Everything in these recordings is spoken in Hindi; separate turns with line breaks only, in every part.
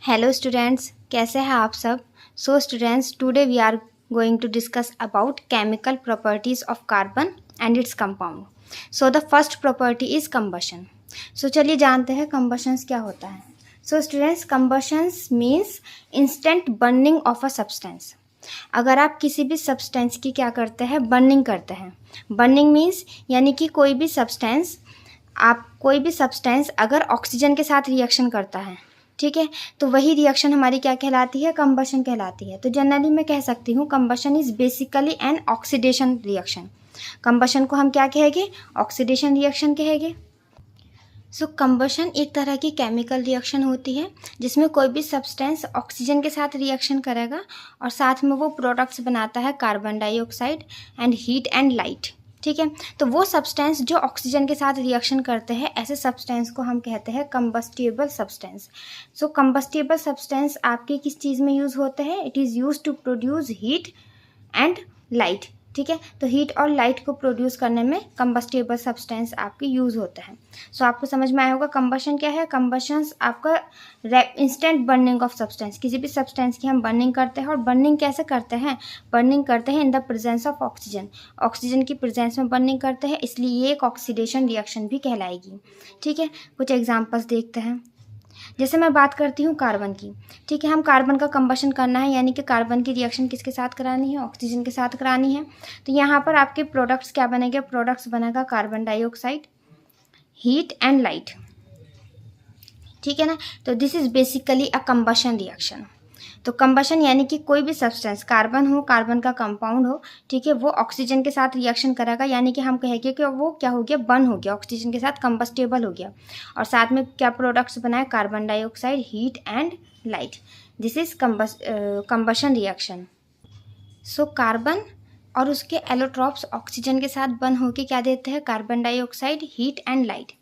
हेलो स्टूडेंट्स, कैसे हैं आप सब। So students, today we are going to discuss about chemical properties of carbon and its compound. So the first property is combustion. So चलिए जानते हैं कंबशंस क्या होता है। So students, combustions means instant burning of a substance. अगर आप किसी भी सब्सटेंस की क्या करते हैं, बर्निंग करते हैं। बर्निंग मीन्स यानी कि कोई भी सब्सटेंस अगर ऑक्सीजन के साथ रिएक्शन करता है, ठीक है, तो वही रिएक्शन हमारी क्या कहलाती है, कंबशन कहलाती है। तो जनरली मैं कह सकती हूँ combustion is basically an oxidation reaction. Combustion को हम क्या कहेंगे, ऑक्सीडेशन रिएक्शन कहेंगे। सो कंबशन एक तरह की केमिकल रिएक्शन होती है जिसमें कोई भी सब्सटेंस ऑक्सीजन के साथ रिएक्शन करेगा और साथ में वो प्रोडक्ट्स बनाता है carbon dioxide and heat and light. ठीक है, तो वो सब्सटेंस जो ऑक्सीजन के साथ रिएक्शन करते हैं, ऐसे सब्सटेंस को हम कहते हैं combustible substance. So combustible substance आपके किस चीज़ में यूज़ होते हैं, it is use to produce heat and light. ठीक है, तो हीट और लाइट को प्रोड्यूस करने में कंबस्टिबल सब्सटेंस आपके यूज़ होते हैं। सो आपको समझ में आया होगा कंबशन क्या है। कंबशन आपका इंस्टेंट बर्निंग ऑफ सब्सटेंस, किसी भी सब्सटेंस की हम बर्निंग करते हैं। और बर्निंग कैसे करते हैं, बर्निंग करते हैं in the presence of oxygen. Oxygen की प्रेजेंस में बर्निंग करते हैं, इसलिए ये एक ऑक्सीडेशन रिएक्शन भी कहलाएगी। ठीक है, कुछ एग्जाम्पल्स देखते हैं। जैसे मैं बात करती हूँ कार्बन की। ठीक है, हम कार्बन का कंबशन करना है, यानी कि कार्बन की रिएक्शन किसके साथ करानी है, ऑक्सीजन के साथ करानी है। तो यहाँ पर आपके प्रोडक्ट्स क्या बनेंगे, प्रोडक्ट्स बनेगा carbon dioxide, heat and light. ठीक है ना, तो this is basically a combustion reaction. तो कंबशन यानी कि कोई भी सब्सटेंस, कार्बन हो, कार्बन का कंपाउंड हो, ठीक है, वो ऑक्सीजन के साथ रिएक्शन करेगा, यानी कि हम कहेंगे कि वो क्या हो गया, बर्न हो गया, ऑक्सीजन के साथ कंबस्टेबल हो गया। और साथ में क्या प्रोडक्ट्स बनाए, carbon dioxide, heat and light. This is combustion reaction. So carbon और उसके एलोट्रॉप्स ऑक्सीजन के साथ बर्न होकर क्या देते हैं, carbon dioxide, heat and light.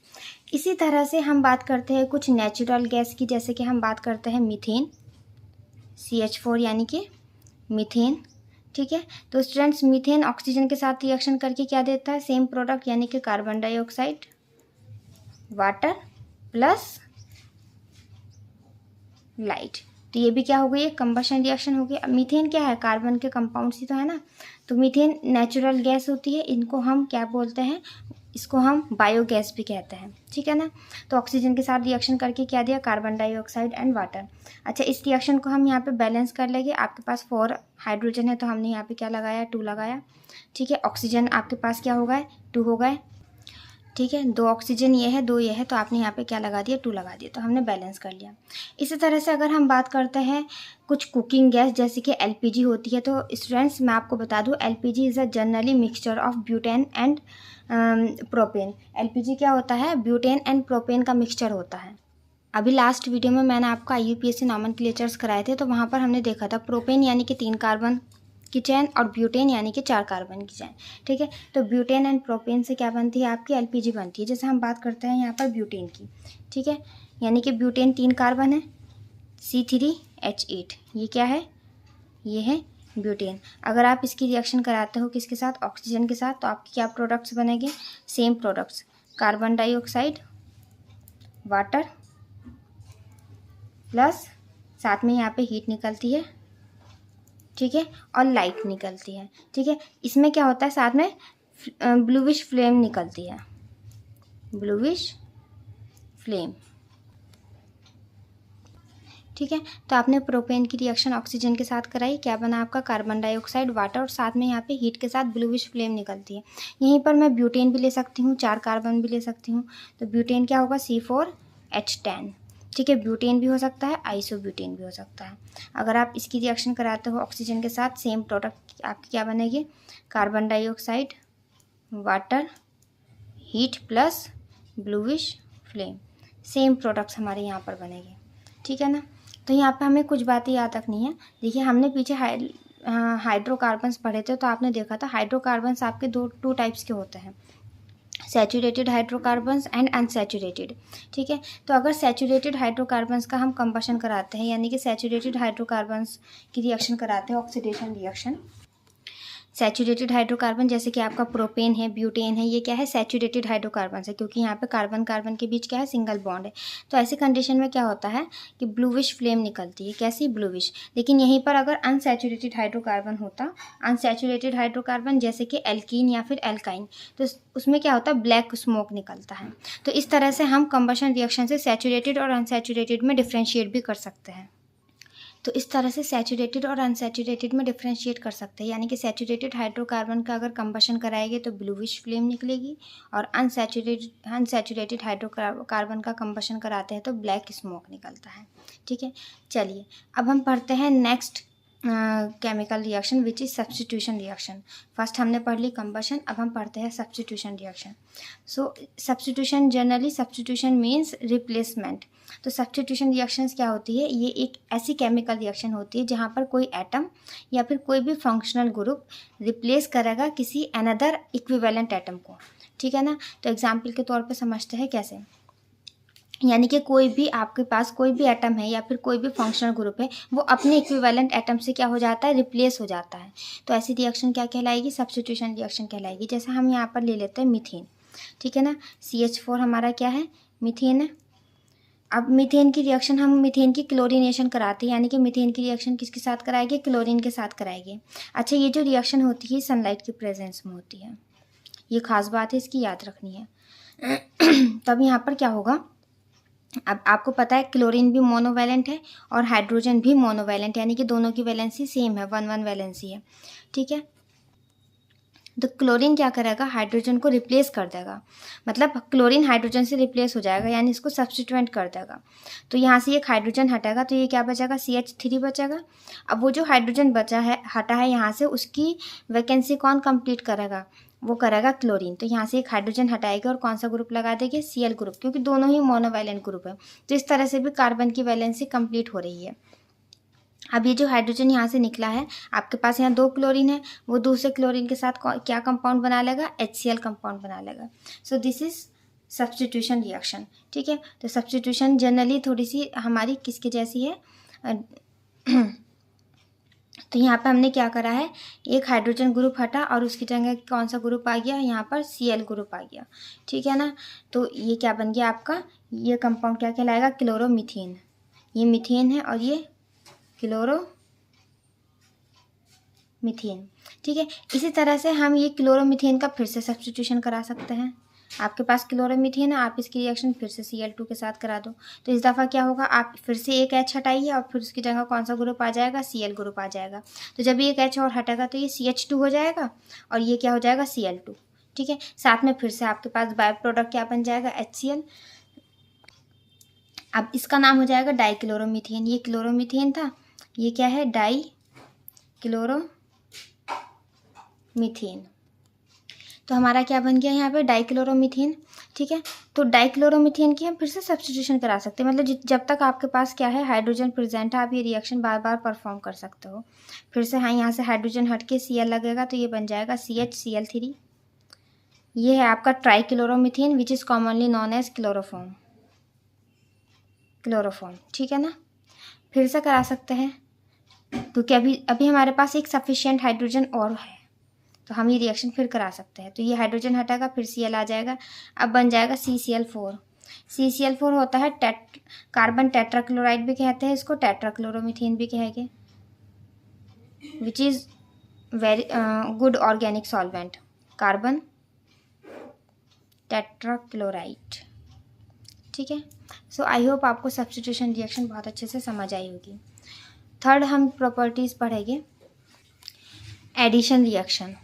इसी तरह से हम बात करते हैं कुछ नेचुरल गैस की, जैसे कि हम बात करते हैं मीथेन, CH4 यानी कि मीथेन। ठीक है, तो स्टूडेंट्स मीथेन ऑक्सीजन के साथ रिएक्शन करके क्या देता है, सेम प्रोडक्ट, यानी कि carbon dioxide, water plus light. तो ये भी क्या हो गई, है कंबशन रिएक्शन हो गई। अब मीथेन क्या है, कार्बन के कंपाउंड ही तो है ना। तो मीथेन नेचुरल गैस होती है, इनको हम क्या बोलते हैं, इसको हम बायोगैस भी कहते हैं। ठीक है ना, तो ऑक्सीजन के साथ रिएक्शन करके क्या दिया, कार्बन डाइऑक्साइड एंड वाटर। अच्छा, इस रिएक्शन को हम यहाँ पे बैलेंस कर लेंगे। आपके पास 4 हाइड्रोजन है, तो हमने यहाँ पे क्या लगाया, 2 लगाया। ठीक है, ऑक्सीजन आपके पास क्या हो गए, 2 हो गए। ठीक है, 2 ऑक्सीजन ये है, 2 ये है, तो आपने यहाँ पे क्या लगा दिया, 2 लगा दिया, तो हमने बैलेंस कर लिया। इसी तरह से अगर हम बात करते हैं कुछ कुकिंग गैस, जैसे कि LPG होती है। तो स्टूडेंट्स मैं आपको बता दूँ, LPG is a generally mixture of butane and propane. LPG क्या होता है, ब्यूटेन एंड प्रोपेन का मिक्सचर होता है। अभी लास्ट वीडियो में मैंने आपको IUPAC नॉमेनक्लेचर्स कराए थे, तो वहाँ पर हमने देखा था प्रोपेन यानी कि 3 कार्बन की चैन और ब्यूटेन यानी कि 4 कार्बन की चैन। ठीक है, तो ब्यूटेन एंड प्रोपेन से क्या बनती है, आपकी LPG बनती है। जैसे हम बात करते हैं यहाँ पर ब्यूटेन की। ठीक है, यानी कि ब्यूटेन 3 कार्बन है, C3H8, ये क्या है, ये है ब्यूटेन। अगर आप इसकी रिएक्शन कराते हो किसके साथ, ऑक्सीजन के साथ, तो आपके क्या प्रोडक्ट्स बनेंगे, same products, carbon dioxide, water plus साथ में यहाँ पे हीट निकलती है। ठीक है, और लाइट निकलती है। ठीक है, इसमें क्या होता है, साथ में ब्लूविश फ्लेम निकलती है, ब्लूविश फ्लेम। ठीक है, तो आपने प्रोपेन की रिएक्शन ऑक्सीजन के साथ कराई, क्या बना आपका, कार्बन डाइऑक्साइड, वाटर, और साथ में यहाँ पे हीट के साथ ब्लूविश फ्लेम निकलती है। यहीं पर मैं ब्यूटेन भी ले सकती हूँ, 4 कार्बन भी ले सकती हूँ। तो ब्यूटेन क्या होगा, C4H10। ठीक है, ब्यूटेन भी हो सकता है, आइसोब्यूटेन भी हो सकता है। अगर आप इसकी रिएक्शन कराते हो ऑक्सीजन के साथ, सेम प्रोडक्ट आपकी क्या बनेगी, carbon dioxide, water, heat plus bluish flame. Same products हमारे यहाँ पर बनेंगे। ठीक है ना, तो यहाँ पे हमें कुछ बातें याद रखनी है। देखिए, हमने पीछे हाइड्रोकार्बन्स पढ़े थे, तो आपने देखा था हाइड्रोकार्बन्स आपके टू टाइप्स के होते हैं, सैचुरेटेड हाइड्रोकार्बन्स एंड अनसैचुरेटेड। ठीक है, तो अगर सैचुरेटेड हाइड्रोकार्बन्स का हम कंबशन कराते हैं, यानी कि सैचुरेटेड हाइड्रोकार्बन्स की रिएक्शन कराते हैं, ऑक्सीडेशन रिएक्शन, सैचुरेटेड हाइड्रोकार्बन जैसे कि आपका प्रोपेन है, ब्यूटेन है, ये क्या है, सैचुरेटेड हाइड्रोकार्बन है, क्योंकि यहाँ पे कार्बन कार्बन के बीच क्या है, सिंगल बॉन्ड है। तो ऐसी कंडीशन में क्या होता है कि ब्लूविश फ्लेम निकलती है। कैसी, ब्लूविश। लेकिन यहीं पर अगर अनसैचुरेटेड हाइड्रोकार्बन होता, अनसैचुरेटेड हाइड्रोकार्बन जैसे कि एल्कीन या फिर एल्काइन, तो उसमें क्या होता है, ब्लैक स्मोक निकलता है। तो इस तरह से हम कंबशन रिएक्शन से सैचुरेटेड और अनसैचुरेटेड में डिफ्रेंशिएट भी कर सकते हैं। तो इस तरह से सैचुरेटेड और अनसैचुरेटेड में डिफ्रेंशिएट कर सकते हैं, यानी कि सैचुरेटेड हाइड्रोकार्बन का अगर कंबशन कराएंगे तो ब्लूइश फ्लेम निकलेगी, और अनसैचुरेटेड हाइड्रोकार्बन का कंबशन कराते हैं तो ब्लैक स्मोक निकलता है। ठीक है, चलिए अब हम पढ़ते हैं next chemical reaction which is substitution reaction. First हमने पढ़ ली कंबशन, अब हम पढ़ते हैं substitution reaction. So substitution, generally substitution means replacement. तो सब्स्टिट्यूशन रिएक्शंस क्या होती है, ये एक ऐसी केमिकल रिएक्शन होती है जहाँ पर कोई एटम या फिर कोई भी फंक्शनल ग्रुप रिप्लेस करेगा किसी अनदर इक्विवेलेंट एटम को। ठीक है ना। तो एग्जाम्पल के तौर पे समझते हैं कैसे, यानी कि कोई भी आपके पास कोई भी एटम है या फिर कोई भी फंक्शनल ग्रुप है, वो अपने इक्विवेलेंट एटम से क्या हो जाता है, रिप्लेस हो जाता है। तो ऐसी रिएक्शन क्या कहलाएगी, सब्स्टिट्यूशन रिएक्शन कहलाएगी। जैसे हम यहाँ पर ले लेते हैं मीथेन। ठीक है ना, CH4 हमारा क्या है, मीथेन है। अब मीथेन की रिएक्शन, हम मीथेन की क्लोरीनेशन कराते हैं, यानी कि मीथेन की रिएक्शन किसके साथ कराएंगे, क्लोरीन के साथ कराएंगे। अच्छा, ये जो रिएक्शन होती है सनलाइट की प्रेजेंस में होती है, ये खास बात है, इसकी याद रखनी है। तब यहाँ पर क्या होगा, अब आपको पता है क्लोरीन भी मोनोवैलेंट है और हाइड्रोजन भी मोनोवैलेंट, यानी कि दोनों की वैलेंसी सेम है, 1 1 वैलेंसी है। ठीक है, तो क्लोरीन क्या करेगा, हाइड्रोजन को रिप्लेस कर देगा, मतलब क्लोरीन हाइड्रोजन से रिप्लेस हो जाएगा, यानी इसको सब्स्टिट्यूएंट कर देगा। तो यहाँ से एक हाइड्रोजन हटेगा तो ये क्या बचेगा, CH3 बचेगा। अब वो जो हाइड्रोजन बचा है, हटा है यहाँ से, उसकी वैकेंसी कौन कंप्लीट करेगा, वो करेगा क्लोरीन। तो यहाँ से एक हाइड्रोजन हटाएगा और कौन सा ग्रुप लगा देंगे, Cl ग्रुप, क्योंकि दोनों ही मोनोवैलेंट ग्रुप है। तो इस तरह से भी कार्बन की वैलेंसी कंप्लीट हो रही है। अब ये जो हाइड्रोजन यहाँ से निकला है, आपके पास यहाँ 2 क्लोरीन है, वो दूसरे क्लोरीन के साथ क्या कंपाउंड बना लेगा, HCl कंपाउंड बना लेगा। So this is substitution reaction. ठीक है, तो सब्स्टिट्यूशन जनरली थोड़ी सी हमारी किसके जैसी है, तो यहाँ पे हमने क्या करा है, एक हाइड्रोजन ग्रुप हटा और उसकी जगह कौन सा ग्रुप आ गया, यहाँ पर Cl ग्रुप आ गया। ठीक है ना, तो ये क्या बन गया आपका, ये कंपाउंड क्या कहलाएगा, क्लोरोमीथेन। ये मीथेन है और ये क्लोरोमीथेन। ठीक है, इसी तरह से हम ये क्लोरोमीथेन का फिर से सब्स्टिट्यूशन करा सकते हैं। आपके पास क्लोरोमीथेन है, आप इसकी रिएक्शन फिर से Cl2 के साथ करा दो, तो इस दफ़ा क्या होगा, आप फिर से एक H हटाइए और फिर उसकी जगह कौन सा ग्रुप आ जाएगा, Cl ग्रुप आ जाएगा। तो जब एक H और हटेगा तो ये CH2 हो जाएगा और ये क्या हो जाएगा, Cl2। ठीक है, साथ में फिर से आपके पास बाय प्रोडक्ट क्या बन जाएगा, HCl। अब इसका नाम हो जाएगा डाइक्लोरोमीथेन। ये क्लोरोमीथेन था, ये क्या है, डाई क्लोरोमीथेन। तो हमारा क्या बन गया यहाँ पे, डाइक्लोरोमीथेन। ठीक है, तो डाइक्लोरोमीथेन की हम फिर से सब्स्टिट्यूशन करा सकते हैं, मतलब जब तक आपके पास क्या है, हाइड्रोजन प्रेजेंट है, आप ये रिएक्शन बार बार परफॉर्म कर सकते हो। फिर से हाँ, यहाँ से हाइड्रोजन हट के Cl लगेगा तो ये बन जाएगा CHCl3। ये है आपका trichloromethane which is commonly known as chloroform. ठीक है ना, फिर से करा सकते हैं, क्योंकि अभी हमारे पास एक सफिशिएंट हाइड्रोजन और है, तो हम ये रिएक्शन फिर करा सकते हैं। तो ये हाइड्रोजन हटेगा, फिर Cl आ जाएगा, अब बन जाएगा CCl4। CCl4 होता है कार्बन टेट्राक्लोराइड भी कहते हैं इसको, टेट्राक्लोरोमीथेन भी कहेंगे, विच is very good organic solvent, carbon tetrachloride. ठीक है, सो आई होप आपको सब्स्टिट्यूशन रिएक्शन बहुत अच्छे से समझ आई होगी। थर्ड हम प्रॉपर्टीज़ पढ़ेंगे, addition reaction.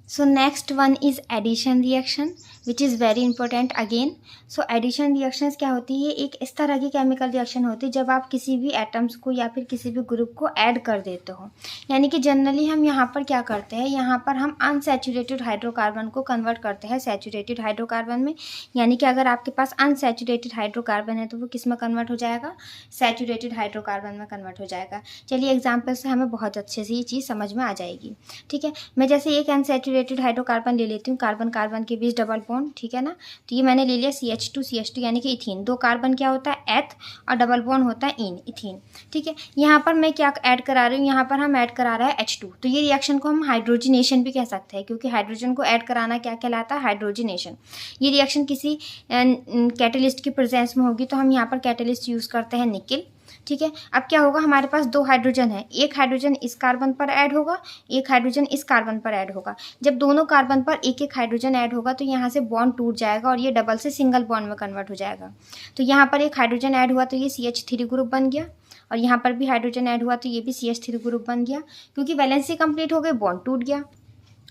So next one is addition reaction which is very important again. So addition reactions क्या होती है, एक इस तरह की केमिकल रिएक्शन होती है जब आप किसी भी एटम्स को या फिर किसी भी ग्रुप को ऐड कर देते हो। यानी कि जनरली हम यहाँ पर क्या करते हैं, यहाँ पर हम अनसैचुरेटेड हाइड्रोकार्बन को कन्वर्ट करते हैं सैचुरेटेड हाइड्रोकार्बन में। यानी कि अगर आपके पास अनसैचुरेटेड हाइड्रोकार्बन है तो वो किस में कन्वर्ट हो जाएगा, सैचुरेटेड हाइड्रोकार्बन में कन्वर्ट हो जाएगा। चलिए एग्जाम्पल से हमें बहुत अच्छे से ये चीज़ समझ में आ जाएगी। ठीक है, मैं जैसे एक अनसैचुरेटेड अनसैचुरेटेड हाइड्रोकार्बन ले लेती हूँ, कार्बन कार्बन के बीच डबल बॉन्ड, ठीक है ना। तो ये मैंने ले लिया CH2 यानी कि इथीन। 2 कार्बन क्या होता है, एथ, और डबल बॉन्ड होता है इन, इथीन, ठीक है। यहाँ पर मैं क्या ऐड करा रही हूँ, यहाँ पर हम ऐड करा रहे हैं H2। तो ये रिएक्शन को हम हाइड्रोजनेशन भी कह सकते हैं, क्योंकि हाइड्रोजन को ऐड कराना क्या कहलाता है, हाइड्रोजनेशन। ये रिएक्शन किसी कैटलिस्ट की प्रेजेंस में होगी, तो हम यहाँ पर कैटलिस्ट यूज़ करते हैं निकिल, ठीक है। अब क्या होगा, हमारे पास 2 हाइड्रोजन है, एक हाइड्रोजन इस कार्बन पर ऐड होगा, एक हाइड्रोजन इस कार्बन पर ऐड होगा। जब दोनों कार्बन पर एक एक हाइड्रोजन ऐड होगा तो यहाँ से बॉन्ड टूट जाएगा और ये डबल से सिंगल बॉन्ड में कन्वर्ट हो जाएगा। तो यहाँ पर एक हाइड्रोजन ऐड हुआ तो ये CH3 ग्रुप बन गया, और यहाँ पर भी हाइड्रोजन ऐड हुआ तो ये भी CH3 ग्रुप बन गया, क्योंकि वैलेंसी कंप्लीट हो गई, बॉन्ड टूट गया।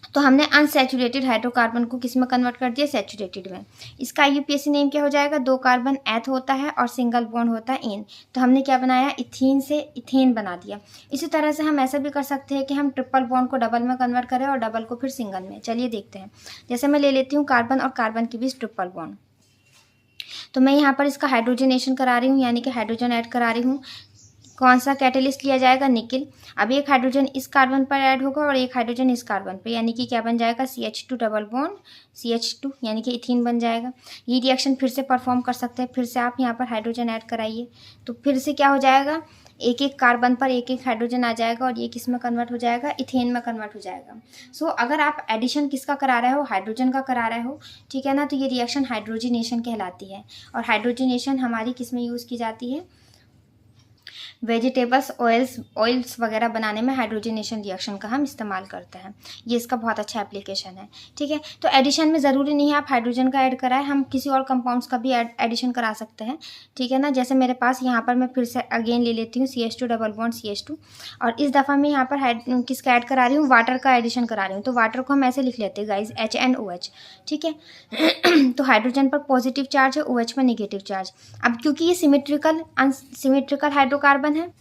तो हमने अनसैचुरेटेड हाइड्रोकार्बन को किस में कन्वर्ट कर दिया, सैचुरेटेड में। इसका IUPAC नेम क्या हो जाएगा, 2 कार्बन एथ होता है और सिंगल बॉन्ड होता है इन। तो हमने क्या बनाया, इथीन से इथेन बना दिया। इसी तरह से हम ऐसा भी कर सकते हैं कि हम ट्रिपल बॉन्ड को डबल में कन्वर्ट करें और डबल को फिर सिंगल में। चलिए देखते हैं। जैसे मैं ले लेती हूँ कार्बन और कार्बन के बीच ट्रिपल बॉन्ड, तो मैं यहाँ पर इसका हाइड्रोजनेशन करा रही हूँ, यानी कि हाइड्रोजन ऐड करा रही हूँ। कौन सा कैटलिस्ट लिया जाएगा, निकिल। अब एक हाइड्रोजन इस कार्बन पर ऐड होगा और एक हाइड्रोजन इस कार्बन पर, यानी कि क्या बन जाएगा, CH2 डबल बॉन्ड CH2, यानी कि इथीन बन जाएगा। ये रिएक्शन फिर से परफॉर्म कर सकते हैं। फिर से आप यहाँ पर हाइड्रोजन ऐड कराइए, तो फिर से क्या हो जाएगा, एक एक कार्बन पर एक एक हाइड्रोजन आ जाएगा और ये किस में कन्वर्ट हो जाएगा, इथेन में कन्वर्ट हो जाएगा। सो अगर आप एडिशन किसका करा रहे हो, हाइड्रोजन का करा रहे हो, ठीक है ना, तो ये रिएक्शन हाइड्रोजनेशन कहलाती है। और हाइड्रोजनेशन हमारी किस में यूज़ की जाती है, वेजिटेबल्स ऑयल्स वगैरह बनाने में हाइड्रोजनेशन रिएक्शन का हम इस्तेमाल करते हैं। ये इसका बहुत अच्छा एप्लीकेशन है, ठीक है। तो एडिशन में ज़रूरी नहीं है आप हाइड्रोजन का ऐड कराएं, हम किसी और कंपाउंड्स का भी एडिशन करा सकते हैं, ठीक है ना। जैसे मेरे पास यहाँ पर मैं फिर से अगेन ले लेती हूँ CH2 डबल बॉन्ड CH2, और इस दफ़ा मैं यहाँ पर किसका ऐड करा रही हूँ, वाटर का एडिशन करा रही हूँ। तो वाटर को हम ऐसे लिख लेते हैं गाइज, HNOH, ठीक है। तो हाइड्रोजन पर पॉजिटिव चार्ज है, OH पर निगेटिव चार्ज। अब क्योंकि ये सिमेट्रिकल हाइड्रोकार्बन है,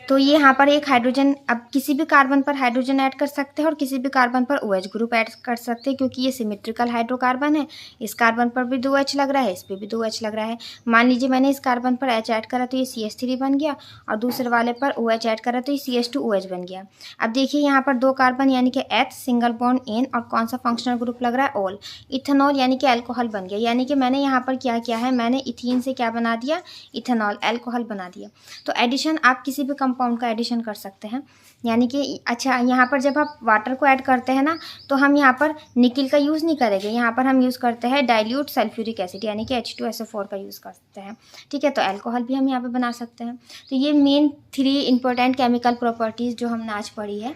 तो ये यहाँ पर एक हाइड्रोजन, अब किसी भी कार्बन पर हाइड्रोजन ऐड कर सकते हैं और किसी भी कार्बन पर OH ग्रुप ऐड कर सकते हैं, क्योंकि ये सिमेट्रिकल हाइड्रोकार्बन है। इस कार्बन पर भी 2H लग रहा है, इस पर भी 2H लग रहा है। मान लीजिए मैंने इस कार्बन पर H ऐड करा तो ये CH3 बन गया, और दूसरे वाले पर OH ऐड करा तो ये CH2OH बन गया। अब देखिए यहाँ पर 2 कार्बन यानी कि H, सिंगल बॉन्ड N, और कौन सा फंक्शनल ग्रुप लग रहा है, ऑल। इथेनॉल यानी कि अल्कोहल बन गया, यानी कि मैंने यहाँ पर क्या किया है, मैंने इथीन से क्या बना दिया, इथेनॉल, अल्कोहल बना दिया। तो एडिशन आप किसी भी कंपाउंड का एडिशन कर सकते हैं, यानी कि अच्छा यहाँ पर जब आप वाटर को ऐड करते हैं ना, तो हम यहाँ पर निकिल का यूज़ नहीं करेंगे, यहाँ पर हम यूज़ करते हैं डाइल्यूट सल्फ्यूरिक एसिड, यानी कि H2SO4 का यूज़ करते हैं, ठीक है। तो अल्कोहल भी हम यहाँ पर बना सकते हैं। तो ये मेन 3 इंपॉर्टेंट केमिकल प्रॉपर्टीज़ जो हमने आज पढ़ी है,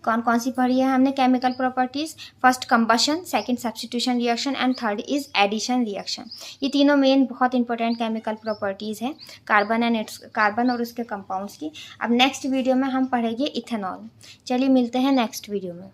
कौन कौन सी पढ़ी है हमने chemical properties, first combustion, second substitution reaction, and third is addition reaction. ये तीनों मेन बहुत इंपॉर्टेंट केमिकल प्रॉपर्टीज़ हैं कार्बन और उसके कंपाउंड्स की। अब नेक्स्ट वीडियो में हम पढ़ेंगे इथेनॉल। चलिए मिलते हैं नेक्स्ट वीडियो में।